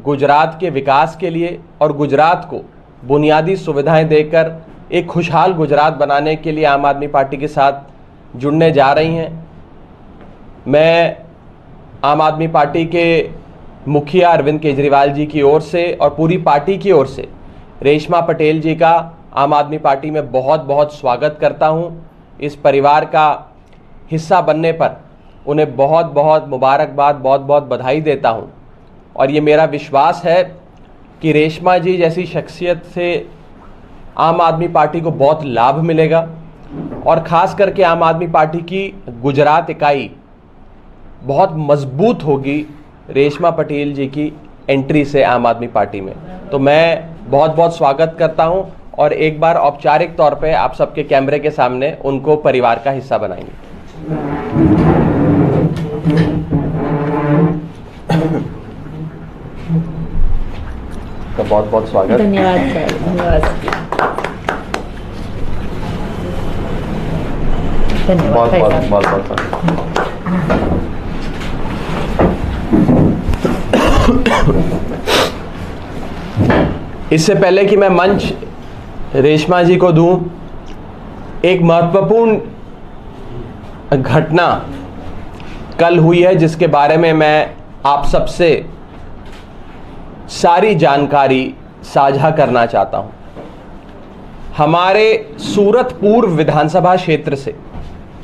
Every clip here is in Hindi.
गुजरात के विकास के लिए और गुजरात को बुनियादी सुविधाएं देकर एक खुशहाल गुजरात बनाने के लिए आम आदमी पार्टी के साथ जुड़ने जा रही हैं। मैं आम आदमी पार्टी के मुखिया अरविंद केजरीवाल जी की ओर से और पूरी पार्टी की ओर से रेशमा पटेल जी का आम आदमी पार्टी में बहुत बहुत स्वागत करता हूं। इस परिवार का हिस्सा बनने पर उन्हें बहुत बहुत मुबारकबाद, बहुत बहुत बधाई देता हूं। और ये मेरा विश्वास है कि रेशमा जी जैसी शख्सियत से आम आदमी पार्टी को बहुत लाभ मिलेगा और ख़ास करके आम आदमी पार्टी की गुजरात इकाई बहुत मजबूत होगी रेशमा पटेल जी की एंट्री से आम आदमी पार्टी में। तो मैं बहुत बहुत स्वागत करता हूं और एक बार औपचारिक तौर पे आप सबके कैमरे के सामने उनको परिवार का हिस्सा बनाएंगे। तो बहुत बहुत स्वागत। धन्यवाद सर, धन्यवाद। बहुत बहुत स्वागत। इससे पहले कि मैं मंच रेशमा जी को दूं, एक महत्वपूर्ण घटना कल हुई है जिसके बारे में मैं आप सबसे सारी जानकारी साझा करना चाहता हूं। हमारे सूरत पूर्व विधानसभा क्षेत्र से,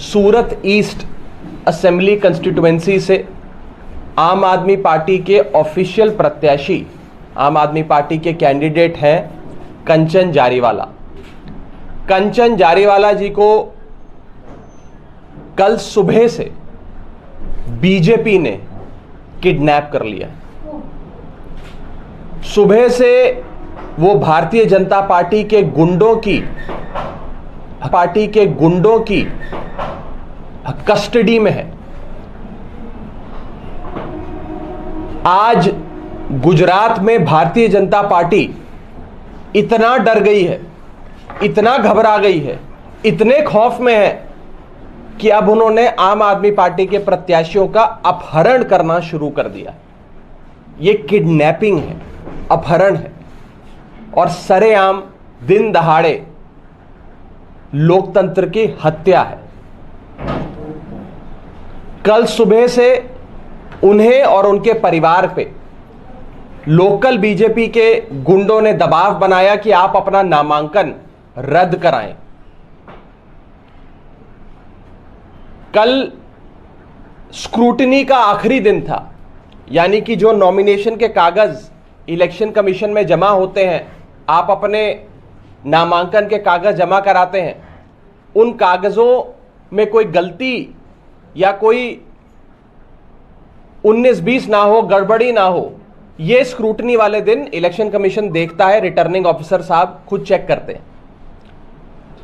सूरत ईस्ट असेंबली कंस्टिट्यूएंसी से आम आदमी पार्टी के ऑफिशियल प्रत्याशी, आम आदमी पार्टी के कैंडिडेट हैं कंचन जारीवाला। कंचन जारीवाला जी को कल सुबह से बीजेपी ने किडनैप कर लिया। सुबह से वो भारतीय जनता पार्टी के गुंडों की कस्टडी में है। आज गुजरात में भारतीय जनता पार्टी इतना डर गई है, इतना घबरा गई है, इतने खौफ में है कि अब उन्होंने आम आदमी पार्टी के प्रत्याशियों का अपहरण करना शुरू कर दिया। ये किडनैपिंग है, अपहरण है और सरेआम दिन दहाड़े लोकतंत्र की हत्या है। कल सुबह से उन्हें और उनके परिवार पे लोकल बीजेपी के गुंडों ने दबाव बनाया कि आप अपना नामांकन रद्द कराएं। कल स्क्रूटनी का आखिरी दिन था, यानी कि जो नॉमिनेशन के कागज इलेक्शन कमीशन में जमा होते हैं, आप अपने नामांकन के कागज जमा कराते हैं, उन कागजों में कोई गलती या कोई 19-20 ना हो, गड़बड़ी ना हो, ये स्क्रूटनी वाले दिन इलेक्शन कमीशन देखता है। रिटर्निंग ऑफिसर साहब खुद चेक करते हैं।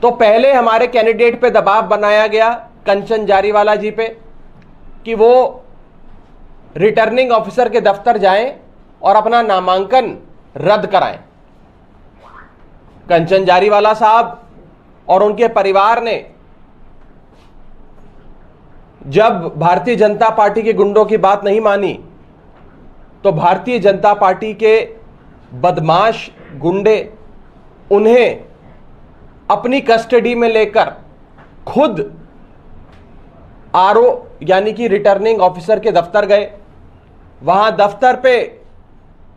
तो पहले हमारे कैंडिडेट पे दबाव बनाया गया, कंचन जारीवाला जी पे, कि वो रिटर्निंग ऑफिसर के दफ्तर जाएं और अपना नामांकन रद्द कराएं। कंचन जारीवाला साहब और उनके परिवार ने जब भारतीय जनता पार्टी के गुंडों की बात नहीं मानी तो भारतीय जनता पार्टी के बदमाश गुंडे उन्हें अपनी कस्टडी में लेकर खुद आरओ यानी कि रिटर्निंग ऑफिसर के दफ्तर गए। वहां दफ्तर पे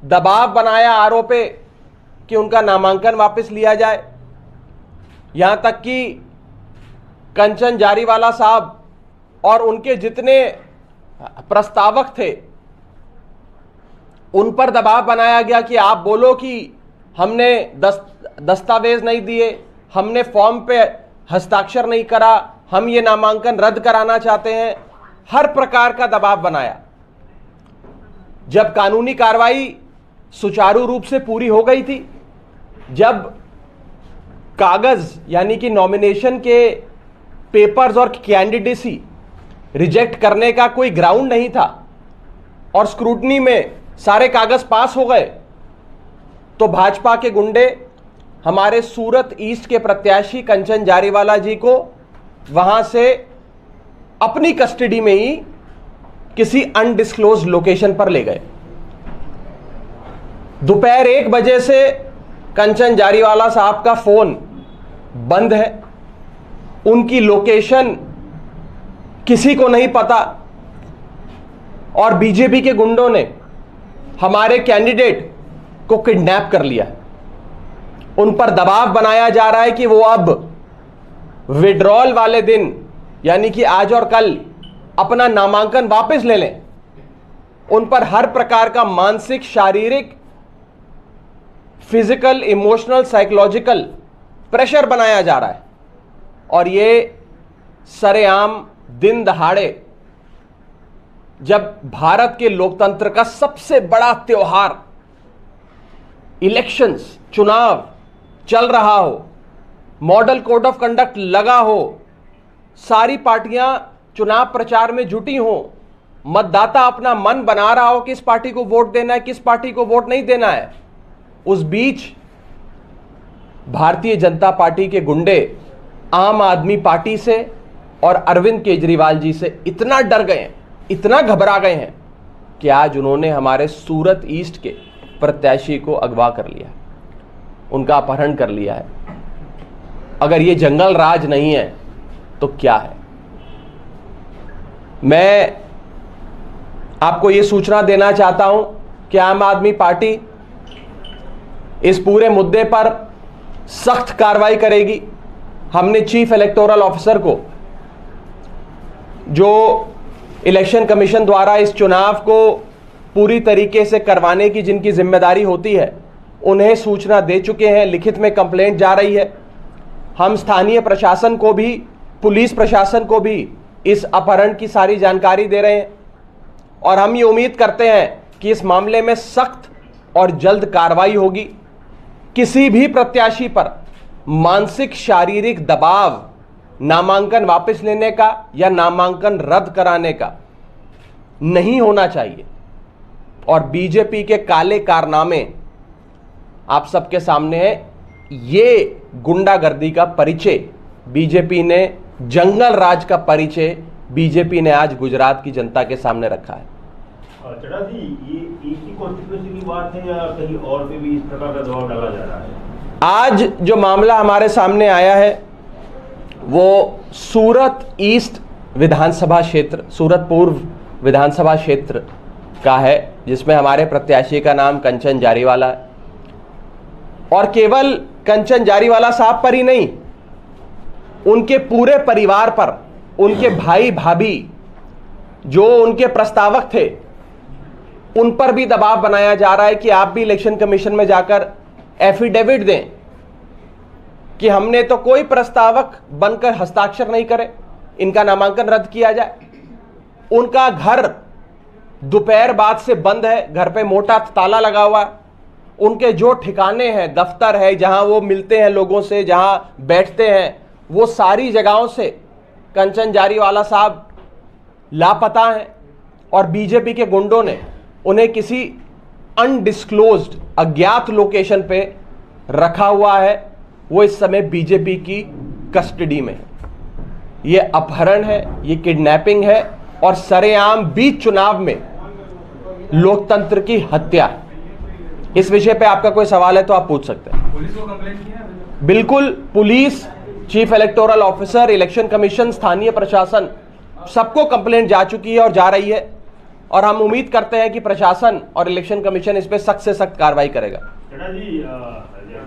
दबाव बनाया आरओ पे कि उनका नामांकन वापस लिया जाए। यहां तक कि कंचन जारीवाला साहब और उनके जितने प्रस्तावक थे उन पर दबाव बनाया गया कि आप बोलो कि हमने दस्तावेज नहीं दिए, हमने फॉर्म पे हस्ताक्षर नहीं करा, हम ये नामांकन रद्द कराना चाहते हैं। हर प्रकार का दबाव बनाया। जब कानूनी कार्रवाई सुचारू रूप से पूरी हो गई थी, जब कागज यानी कि नॉमिनेशन के पेपर्स और कैंडिडेसी रिजेक्ट करने का कोई ग्राउंड नहीं था और स्क्रूटनी में सारे कागज पास हो गए, तो भाजपा के गुंडे हमारे सूरत ईस्ट के प्रत्याशी कंचन जारीवाला जी को वहां से अपनी कस्टडी में ही किसी अनडिस्क्लोज लोकेशन पर ले गए। दोपहर 1 बजे से कंचन जारीवाला साहब का फोन बंद है, उनकी लोकेशन किसी को नहीं पता, और बीजेपी के गुंडों ने हमारे कैंडिडेट को किडनैप कर लिया। उन पर दबाव बनाया जा रहा है कि वो अब विड्रॉल वाले दिन यानी कि आज और कल अपना नामांकन वापस ले लें। उन पर हर प्रकार का मानसिक, शारीरिक, फिजिकल, इमोशनल, साइकोलॉजिकल प्रेशर बनाया जा रहा है। और ये सरेआम दिन दहाड़े, जब भारत के लोकतंत्र का सबसे बड़ा त्योहार इलेक्शंस, चुनाव चल रहा हो, मॉडल कोड ऑफ कंडक्ट लगा हो, सारी पार्टियां चुनाव प्रचार में जुटी हो, मतदाता अपना मन बना रहा हो किस पार्टी को वोट देना है, किस पार्टी को वोट नहीं देना है, उस बीच भारतीय जनता पार्टी के गुंडे आम आदमी पार्टी से और अरविंद केजरीवाल जी से इतना डर गए हैं, इतना घबरा गए हैं कि आज उन्होंने हमारे सूरत ईस्ट के प्रत्याशी को अगवा कर लिया, उनका अपहरण कर लिया है। अगर ये जंगल राज नहीं है तो क्या है? मैं आपको ये सूचना देना चाहता हूं कि आम आदमी पार्टी इस पूरे मुद्दे पर सख्त कार्रवाई करेगी। हमने चीफ इलेक्टोरल ऑफिसर को, जो इलेक्शन कमीशन द्वारा इस चुनाव को पूरी तरीके से करवाने की जिनकी जिम्मेदारी होती है, उन्हें सूचना दे चुके हैं। लिखित में कंप्लेंट जा रही है। हम स्थानीय प्रशासन को भी, पुलिस प्रशासन को भी इस अपहरण की सारी जानकारी दे रहे हैं और हम ये उम्मीद करते हैं कि इस मामले में सख्त और जल्द कार्रवाई होगी। किसी भी प्रत्याशी पर मानसिक, शारीरिक दबाव नामांकन वापस लेने का या नामांकन रद्द कराने का नहीं होना चाहिए। और बीजेपी के काले कारनामे आप सबके सामने है। ये गुंडागर्दी का परिचय बीजेपी ने, जंगल राज का परिचय बीजेपी ने आज गुजरात की जनता के सामने रखा है। चड्ढा जी, ये एक ही कॉन्स्टिट्यूंसी की बात है या कहीं और पे भी इस प्रकार का दबाव डाला जा रहा है? आज जो मामला हमारे सामने आया है वो सूरत ईस्ट विधानसभा क्षेत्र, सूरत पूर्व विधानसभा क्षेत्र का है, जिसमें हमारे प्रत्याशी का नाम कंचन जारीवाला है। और केवल कंचन जारीवाला साहब पर ही नहीं, उनके पूरे परिवार पर, उनके भाई भाभी जो उनके प्रस्तावक थे, उन पर भी दबाव बनाया जा रहा है कि आप भी इलेक्शन कमीशन में जाकर एफिडेविट दें कि हमने तो कोई प्रस्तावक बनकर हस्ताक्षर नहीं करे, इनका नामांकन रद्द किया जाए। उनका घर दोपहर बाद से बंद है, घर पे मोटा ताला लगा हुआ है। उनके जो ठिकाने हैं, दफ्तर है, जहां वो मिलते हैं लोगों से, जहां बैठते हैं, वो सारी जगहों से कंचन जारीवाला साहब लापता हैं। और बीजेपी के गुंडों ने उन्हें किसी अनडिस्क्लोज्ड, अज्ञात लोकेशन पे रखा हुआ है। वो इस समय बीजेपी की कस्टडी में है। ये अपहरण है, ये किडनैपिंग है और सरेआम बीच चुनाव में लोकतंत्र की हत्या है। इस विषय पे आपका कोई सवाल है तो आप पूछ सकते हैं। पुलिस को कंप्लेंट किया है? बिल्कुल, police, chief electoral officer, election commission, स्थानीय प्रशासन, सबको कंप्लेंट जा चुकी है और जा रही है। और हम उम्मीद करते हैं कि प्रशासन और इलेक्शन कमीशन इस पे सख्त से सख्त कार्रवाई करेगा। चड्ढा जी,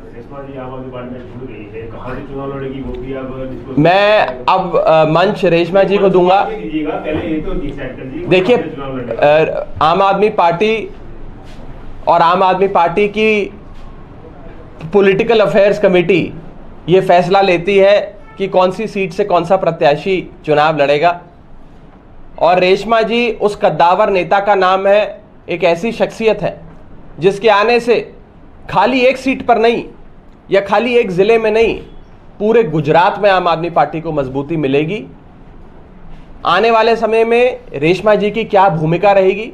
रेशमा जी आम आदमी पार्टी में जुड़ गई है, कहाँ से चुनाव लड़ेगी वो भी अब मैं अब मंच रेशमा जी को दूंगा। पहले ये तो डिसाइड कर दीजिए। देखिए, आम आदमी पार्टी और आम आदमी पार्टी की पॉलिटिकल अफेयर्स कमेटी ये फैसला लेती है कि कौन सी सीट से कौन सा प्रत्याशी चुनाव लड़ेगा। और रेशमा जी उस कद्दावर नेता का नाम है, एक ऐसी शख्सियत है जिसके आने से खाली एक सीट पर नहीं या खाली एक ज़िले में नहीं, पूरे गुजरात में आम आदमी पार्टी को मजबूती मिलेगी। आने वाले समय में रेशमा जी की क्या भूमिका रहेगी,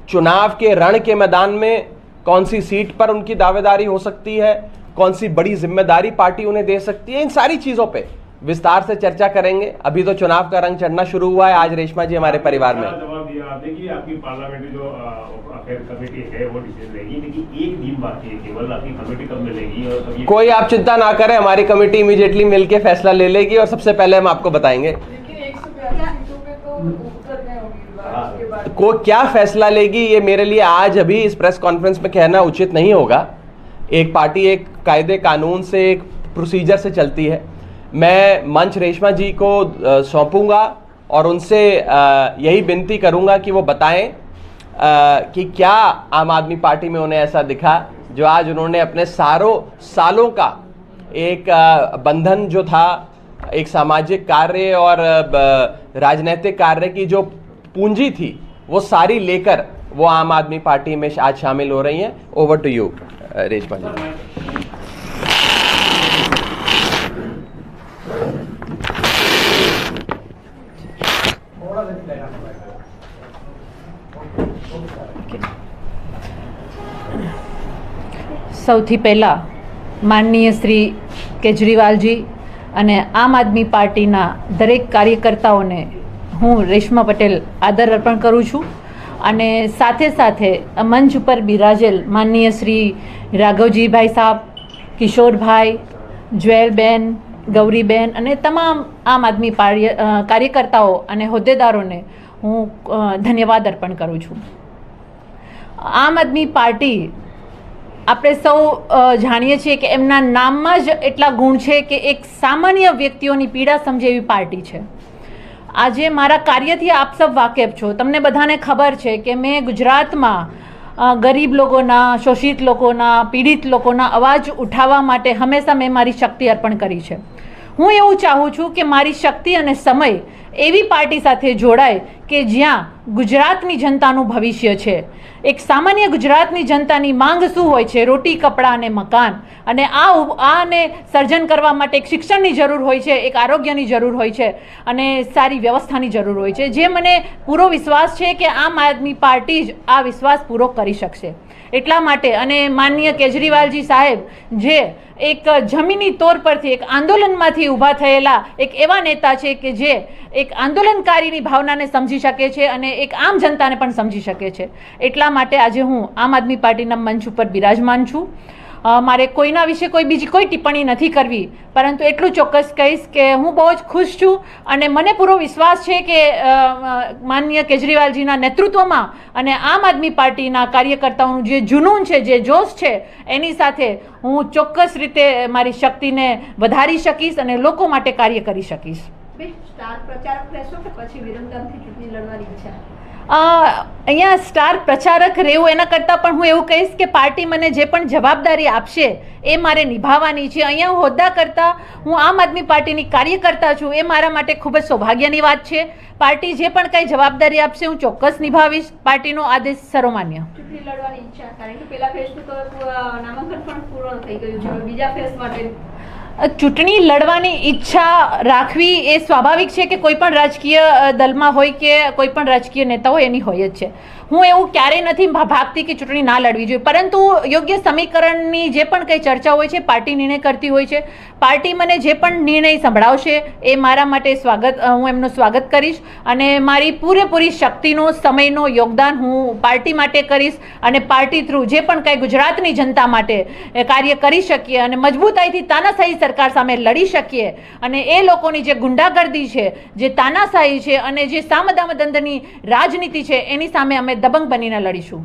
चुनाव के रण के मैदान में कौन सी सीट पर उनकी दावेदारी हो सकती है, कौन सी बड़ी जिम्मेदारी पार्टी उन्हें दे सकती है, इन सारी चीज़ों पे विस्तार से चर्चा करेंगे। अभी तो चुनाव का रंग चढ़ना शुरू हुआ है। आज रेशमा जी हमारे परिवार में। जवाब दें कि आपकी पार्लियामेंट्री जो अफेयर कमेटी है वो डिसीजन लेगी, लेकिन एक दिन बाकी है केवल, आपकी कमेटी कब मिलेगी और कब कोई आप चिंता ना करें, हमारी कमेटी इमीडिएटली मिलके फैसला ले लेगी और सबसे पहले हम आपको बताएंगे को क्या फैसला लेगी। ये मेरे लिए आज अभी इस प्रेस कॉन्फ्रेंस में कहना उचित नहीं होगा। एक पार्टी एक कायदे कानून से, एक प्रोसीजर से चलती है। मैं मंच रेशमा जी को सौंपूंगा और उनसे यही विनती करूंगा कि वो बताएं कि क्या आम आदमी पार्टी में उन्हें ऐसा दिखा जो आज उन्होंने अपने सालों का एक बंधन जो था, एक सामाजिक कार्य और राजनीतिक कार्य की जो पूंजी थी, वो सारी लेकर वो आम आदमी पार्टी में आज शामिल हो रही हैं। ओवर टू यू रेशमा जी। સૌથી પહેલાં માનનીય શ્રી કેજરીવાલજી અને આમ આદમી પાર્ટીના દરેક કાર્યકર્તાઓને હું રેશમા પટેલ આદર અર્પણ કરું છું અને સાથે સાથે મંચ ઉપર બિરાજેલ માનનીય શ્રી રાઘવજીભાઈ સાહેબ, કિશોરભાઈ, જ્વેલબેન, ગૌરીબેન અને તમામ આમ આદમી કાર્યકર્તાઓ અને હોદ્દેદારોને હું ધન્યવાદ અર્પણ કરું છું। આમ આદમી પાર્ટી આપણે સૌ જાણીએ છીએ કે એમના નામમાં જ એટલા ગુણ છે કે એક સામાન્ય વ્યક્તિઓની પીડા સમજે એવી પાર્ટી છે। આજે મારા કાર્યથી આપ સૌ વાકેફ છો, તમને બધાને ખબર છે કે મેં ગુજરાતમાં ગરીબ લોકોના, શોષિત લોકોના, પીડિત લોકોના અવાજ ઉઠાવવા માટે હંમેશા મેં મારી શક્તિ અર્પણ કરી છે। હું એવું ચાહું છું કે મારી શક્તિ અને સમય એવી પાર્ટી સાથે જોડાય કે જ્યાં ગુજરાતની જનતાનું ભવિષ્ય છે। એક સામાન્ય ગુજરાતની જનતાની માંગ શું હોય છે? રોટી, કપડાં અને મકાન। અને આને સર્જન કરવા માટે એક શિક્ષણની જરૂર હોય છે, એક આરોગ્યની જરૂર હોય છે અને સારી વ્યવસ્થાની જરૂર હોય છે, જે મને પૂરો વિશ્વાસ છે કે આમ આદમી પાર્ટી જ આ વિશ્વાસ પૂરો કરી શકશે। એટલા માટે અને માનનીય કેજરીવાલજી સાહેબ જે એક જમીની તોર પરથી એક આંદોલનમાંથી ઊભા થયેલા એક એવા नेता છે કે જે એક આંદોલનકારીની ભાવનાને સમજી શકે છે અને એક આમ જનતાને પણ સમજી શકે છે। એટલા માટે આજે હું આમ આદમી પાર્ટીના મંચ ઉપર બિરાજમાન છું। મારે કોઈના વિશે કોઈ બીજી કોઈ ટિપ્પણી નથી કરવી, પરંતુ એટલું ચોક્કસ કહીશ કે હું બહુ જ ખુશ છું અને મને પૂરો વિશ્વાસ છે કે માનનીય કેજરીવાલજીના નેતૃત્વમાં અને આમ આદમી પાર્ટીના કાર્યકર્તાઓનું જે જુનૂન છે, જે જોશ છે, એની સાથે હું ચોક્કસ રીતે મારી શક્તિને વધારી શકીશ અને લોકો માટે કાર્ય કરી શકીશ। સ્ટાર પ્રચારક રહેશો કે પછી વિરમગામથી ચૂંટણી લડવાની ઈચ્છા? અહીંયા સ્ટાર પ્રચારક રહેવું એના કરતાં પણ હું એવું કહીશ કે પાર્ટી મને જે પણ જવાબદારી આપશે એ મારે નિભાવવાની છે। અહીંયા હું હોદ્દા કરતાં હું આમ આદમી પાર્ટીની કાર્યકર્તા છું, એ મારા માટે ખૂબ જ સૌભાગ્યની વાત છે। પાર્ટી જે પણ કંઈ જવાબદારી આપશે હું ચોક્કસ નિભાવીશ। પાર્ટીનો આદેશ સર્વમાન્ય। ચૂંટણી લડવાની ઈચ્છા, કારણ કે પહેલા ફેઝનું તો નામાંકન પણ પૂર્ણ થઈ ગયું છે, બીજા ફેઝ માટે ચૂંટણી લડવાની ઈચ્છા રાખવી એ સ્વાભાવિક છે કે કોઈ પણ રાજકીય દલમાં હોય કે કોઈ પણ રાજકીય નેતા હોય એની હોય જ છે। હું એવું ક્યારેય નથી ભાગતી કે ચૂંટણી ના લડવી જોઈએ, પરંતુ યોગ્ય સમીકરણની જે પણ કંઈ ચર્ચા હોય છે પાર્ટી નિર્ણય કરતી હોય છે। પાર્ટી મને જે પણ નિર્ણય સંભળાવશે એ મારા માટે હું એમનું સ્વાગત કરીશ અને મારી પૂરેપૂરી શક્તિનો, સમયનો યોગદાન હું પાર્ટી માટે કરીશ અને પાર્ટી થ્રુ જે પણ કંઈ ગુજરાતની જનતા માટે કાર્ય કરી શકીએ અને મજબૂતાઈથી તાનાશાહી સરકાર સામે લડી શકીએ અને એ લોકોની જે ગુંડાગર્દી છે, જે તાનાશાહી છે અને જે સામદામદંડની રાજનીતિ છે એની સામે અમે દબંગ બનીને લડીશું।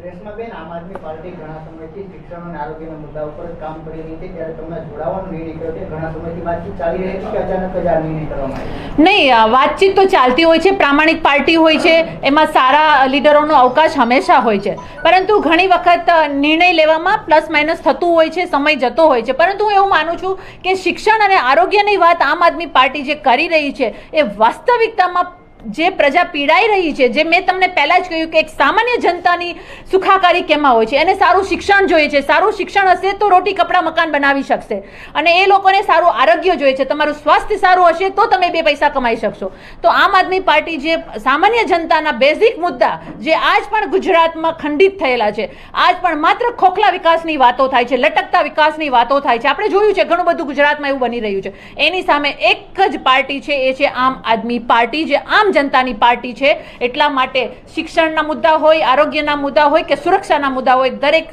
રેશમાબેન, આમ આદમી પાર્ટી ઘણા સમયથી શિક્ષણ અને આરોગ્યના મુદ્દા ઉપર કામ કરી રહી છે, ત્યારે તમે જોડાવાનો નિર્ણય કર્યો છે। ઘણા સમયથી વાતચીત ચાલી રહી હતી કે અચાનક જ આ નિર્ણય કરવામાં આવ્યો? નહીં, વાતચીત તો ચાલતી હોય છે, પ્રામાણિક પાર્ટી હોય છે, એમાં સારા લીડરોનો અવકાશ હંમેશા હોય છે, પરંતુ ઘણી વખત નિર્ણય લેવામાં પ્લસ માઇનસ થતું હોય છે, સમય જતો હોય છે। પરંતુ હું એવું માનું છું કે શિક્ષણ અને આરોગ્યની વાત આમ આદમી પાર્ટી જે કરી રહી છે એ વાસ્તવિકતામાં જે પ્રજા પીડાઈ રહી છે, જે મેં તમને પહેલાં જ કહ્યું કે એક સામાન્ય જનતાની સુખાકારી કેમાં હોય છે, એને સારું શિક્ષણ જોઈએ છે। સારું શિક્ષણ હશે તો રોટી, કપડાં, મકાન બનાવી શકશે અને એ લોકોને સારું આરોગ્ય જોઈએ છે। તમારું સ્વાસ્થ્ય સારું હશે તો તમે બે પૈસા કમાઈ શકશો। તો આમ આદમી પાર્ટી જે સામાન્ય જનતાના બેઝિક મુદ્દા જે આજ પણ ગુજરાતમાં ખંડિત થયેલા છે, આજ પણ માત્ર ખોખલા વિકાસની વાતો થાય છે, લટકતા વિકાસની વાતો થાય છે, આપણે જોયું છે ઘણું બધું ગુજરાતમાં એવું બની રહ્યું છે, એની સામે એક જ પાર્ટી છે, એ છે આમ આદમી પાર્ટી, જે આમ આમ જનતાની પાર્ટી છે, એટલા માટે શિક્ષણના મુદ્દા હોય, આરોગ્યના મુદ્દા હોય કે સુરક્ષાના મુદ્દા હોય, દરેક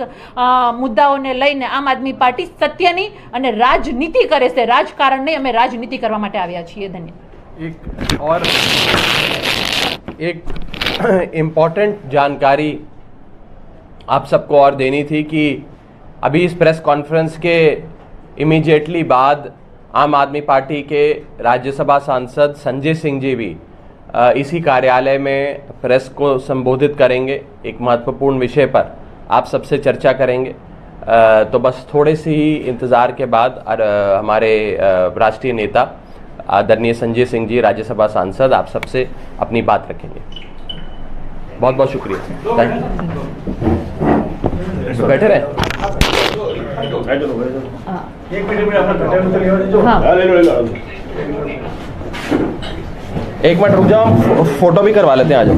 મુદ્દાઓને લઈને આમ આદમી પાર્ટી સત્યની અને રાજનીતિ કરે છે, રાજકારણ નહીં. અમે રાજનીતિ કરવા માટે આવ્યા છીએ. ધન્યવાદ. एक इम्पॉर्टेंट जानकारी आप सबको और देनी थी कि अभी इस प्रेस कॉन्फ्रेंस के इमीडिएटली बाद आम आदमी पार्टी के राज्यसभा सांसद संजय सिंह जी भी इसी कार्यालय में प्रेस को संबोधित करेंगे, एक महत्वपूर्ण विषय पर आप सबसे चर्चा करेंगे. तो बस थोड़े से ही इंतज़ार के बाद हमारे राष्ट्रीय नेता आदरणीय संजय सिंह जी राज्यसभा सांसद आप सबसे अपनी बात रखेंगे. बहुत बहुत शुक्रिया. बैठे रहे. एक मिनट रुक जाओ, फोटो भी करवा लेते हैं. आ जाओ.